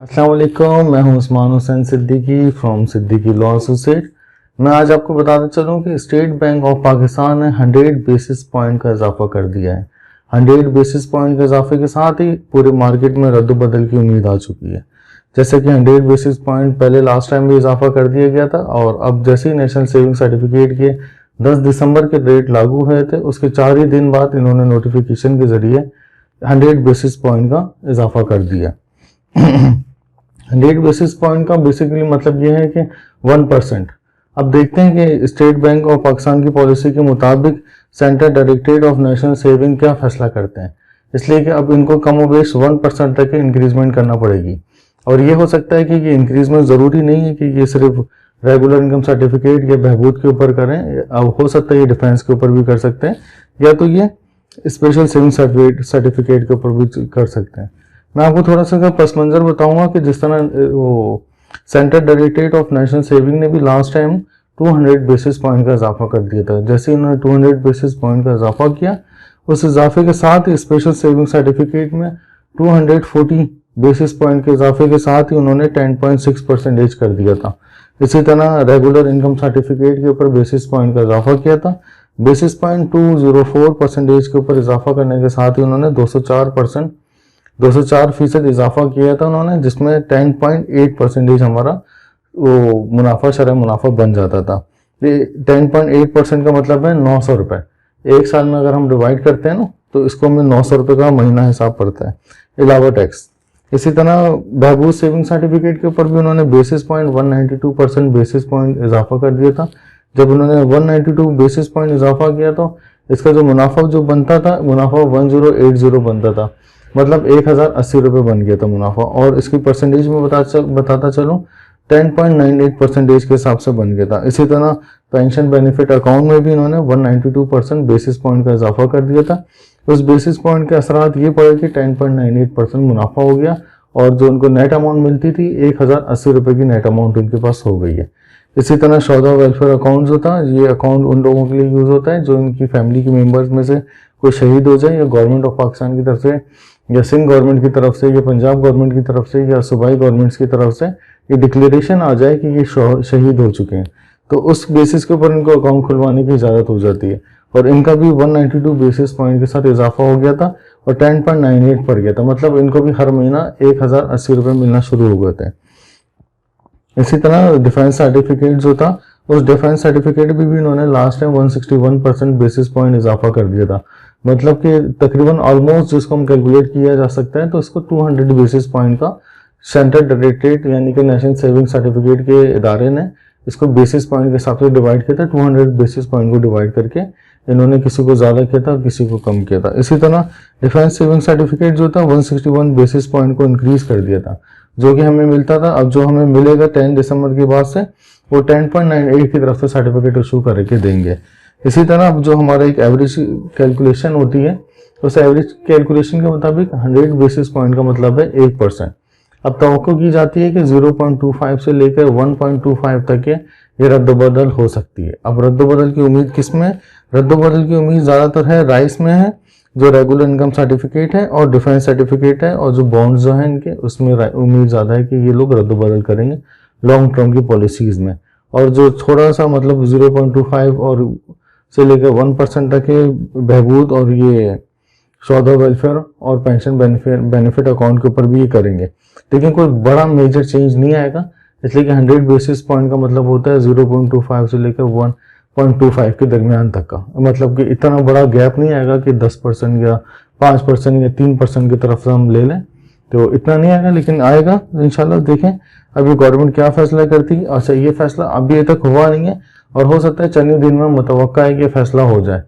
अस्सलाम वालेकुम, मैं हूं Usman Hussain Siddiqui from Siddiqui law associate. मैं आज आपको बताना चलूं कि स्टेट बैंक ऑफ पाकिस्तान ने 100 बेसिस पॉइंट का इजाफा कर दिया है। 100 बेसिस पॉइंट के इजाफे के साथ ही पूरे मार्केट में रद्द बदल की उम्मीद आ चुकी है। जैसे कि 100 बेसिस पॉइंट पहले लास्ट टाइम भी इजाफा कर दिया गया था, और अब जैसे ही नेशनल सेविंग सर्टिफिकेट के 10 दिसंबर के रेट लागू हुए थे, उसके 4 ही दिन बाद इन्होंने नोटिफिकेशन के जरिए 100 बेसिस पॉइंट का इजाफा कर दिया। 100 बेसिस पॉइंट का बेसिकली मतलब यह है कि 1%। अब देखते हैं कि स्टेट बैंक ऑफ पाकिस्तान की पॉलिसी के मुताबिक central directorate of national saving क्या फैसला करते हैं, इसलिए कि अब इनको कम और बेश 1% तक इंक्रीजमेंट करना पड़ेगी। और ये हो सकता है कि ये इंक्रीजमेंट ज़रूरी नहीं है कि ये सिर्फ रेगुलर इनकम सर्टिफिकेट या बहबूद के ऊपर करें, अब हो सकता है ये डिफेंस के ऊपर भी कर सकते हैं, या तो ये स्पेशल सेविंग सर्टिफिकेट के ऊपर भी कर सकते हैं। मैं आपको थोड़ा सा पस मंजर बताऊंगा कि जिस तरह वो central directorate of national saving ने भी लास्ट टाइम 200 बेसिस पॉइंट का इजाफा कर दिया था। जैसे उन्होंने 200 बेसिस पॉइंट का इजाफा किया, उस इजाफे के साथ ही स्पेशल सेविंग सर्टिफिकेट में 240 बेसिस पॉइंट के इजाफे के साथ ही उन्होंने 10.6% कर दिया था। इसी तरह रेगुलर इनकम सर्टिफिकेट के ऊपर बेसिस पॉइंट का इजाफा किया था। बेसिस पॉइंट 204% के ऊपर इजाफा करने के साथ ही उन्होंने 204% इजाफा किया था उन्होंने, जिसमें 10.8% हमारा वो मुनाफा शरह मुनाफा बन जाता था। ये 10.8% का मतलब है 900 रुपये। एक साल में अगर हम डिवाइड करते हैं ना, तो इसको हमें 900 रुपये का महीना हिसाब पड़ता है अलावा टैक्स। इसी तरह बहबूद सेविंग सर्टिफिकेट के ऊपर भी उन्होंने बेसिस पॉइंट 192% बेसिस पॉइंट इजाफा कर दिया था। जब उन्होंने 192 बेसिस पॉइंट इजाफा किया तो इसका जो मुनाफा जो बनता था, मुनाफा 1080 बनता था, मतलब 1080 रुपये बन गया था मुनाफा। और इसकी परसेंटेज में बताता चलूँ 10.98% के हिसाब से बन गया था। इसी तरह पेंशन बेनिफिट अकाउंट में भी इन्होंने 192% बेसिस पॉइंट का इजाफा कर दिया था। उस बेसिस पॉइंट के असरात ये पड़े कि 10.98% मुनाफा हो गया, और जो उनको नेट अमाउंट मिलती थी 1080 रुपये की नेट अमाउंट उनके पास हो गई है। इसी तरह शौदा वेलफेयर अकाउंट जो था, ये अकाउंट उन लोगों के लिए यूज़ होता है जो इनकी फैमिली के मेम्बर्स में से कोई शहीद हो जाए, या गवर्नमेंट ऑफ पाकिस्तान की तरफ से, या सिंध गवर्नमेंट की तरफ से, या पंजाब गवर्नमेंट की तरफ से, या सूबाई गवर्नमेंट्स की तरफ से ये डिक्लेरेशन आ जाए कि ये शहीद हो चुके हैं, तो उस बेसिस के ऊपर इनको अकाउंट खुलवाने की इजाज़त हो जाती है। और इनका भी 192 बेसिस पॉइंट के साथ इजाफा हो गया था और 10.98 पर गया था, मतलब इनको भी हर महीना 1080 रुपये मिलना शुरू हो गए थे। इसी तरह डिफेंस सर्टिफिकेट जो था, उस डिफेंस सर्टिफिकेट भी इन्होंने लास्ट टाइम 161% बेसिस पॉइंट इजाफा कर दिया था, मतलब कि तकरीबन ऑलमोस्ट जिसको हम कैलकुलेट किया जा सकता है, तो इसको 200 बेसिस पॉइंट का सेंट्रल डायरेक्टरेट यानी कि नेशनल सेविंग सर्टिफिकेट के इदारे ने इसको बेसिस पॉइंट के हिसाब से डिवाइड किया था। 200 बेसिस पॉइंट को डिवाइड करके इन्होंने किसी को ज़्यादा किया था, किसी को कम किया था। इसी तरह डिफेंस सेविंग सर्टिफिकेट जो था 161 बेसिस पॉइंट को इंक्रीज कर दिया था, जो कि हमें मिलता था। अब जो हमें मिलेगा 10 दिसंबर के बाद से, वो 10.98 की तरफ से सर्टिफिकेट इशू करके देंगे। इसी तरह अब जो हमारा एक एवरेज कैलकुलेशन होती है, उस एवरेज कैलकुलेशन के मुताबिक 100 बेसिस पॉइंट का मतलब है 1%। अब तवक्को की जाती है कि 0.25 से लेकर 1.25 तक के ये रद्द-बदल हो सकती है। अब रद्द-बदल की उम्मीद किस में? रद्द-बदल की उम्मीद ज़्यादातर है राइस में है, जो रेगुलर इनकम सर्टिफिकेट है, और डिफेंस सर्टिफिकेट है, और जो बॉन्ड्स जो हैं इनके, उसमें उम्मीद ज़्यादा है कि ये लोग रद्द-बदल करेंगे लॉन्ग टर्म की पॉलिसीज़ में। और जो थोड़ा सा मतलब 0.25 और से लेकर 1% तक के बहबूद और ये सौदा वेलफेयर और पेंशन बेनिफिट अकाउंट के ऊपर भी ये करेंगे, लेकिन कोई बड़ा मेजर चेंज नहीं आएगा। इसलिए कि 100 बेसिस पॉइंट का मतलब होता है 0.25 से लेकर 1.25 के दरमियान तक का, मतलब कि इतना बड़ा गैप नहीं आएगा कि 10% या 5% या 3% की तरफ से हम ले लें, तो इतना नहीं आएगा, लेकिन आएगा इंशाल्लाह। देखें अभी गवर्नमेंट क्या फैसला करती है। अच्छा, ये फैसला अभी तक हुआ नहीं है, और हो सकता है चंद दिन में मुतवक्का है कि फैसला हो जाए।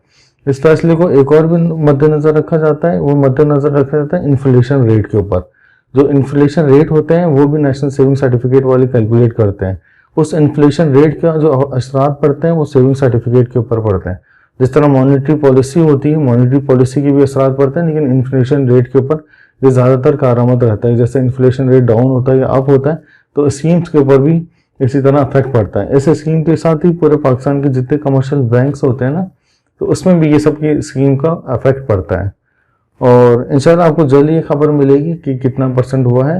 इस फैसले को एक और भी मद्देनजर रखा जाता है, वो मद्देनजर रखा जाता है इन्फ्लेशन रेट के ऊपर। जो इन्फ्लेशन रेट होते हैं वो भी नेशनल सेविंग सर्टिफिकेट वाले कैलकुलेट करते हैं। उस इन्फ्लेशन रेट का जो असरात पड़ते हैं वो सेविंग सर्टिफिकेट के ऊपर पड़ते हैं। जिस तरह मॉनेटरी पॉलिसी होती है, मॉनेटरी पॉलिसी के भी असरात पड़ते हैं, लेकिन इन्फ्लेशन रेट के ऊपर ये ज़्यादातर कारआमद रहता है। जैसे इन्फ्लेशन रेट डाउन होता है या अप होता है, तो स्कीम्स के ऊपर भी इसी तरह अफेक्ट पड़ता है। इस स्कीम के साथ ही पूरे पाकिस्तान के जितने कमर्शियल बैंक्स होते हैं ना, तो उसमें भी ये सब की स्कीम का अफेक्ट पड़ता है। और इंशाल्लाह आपको जल्दी ये खबर मिलेगी कि कितना % हुआ है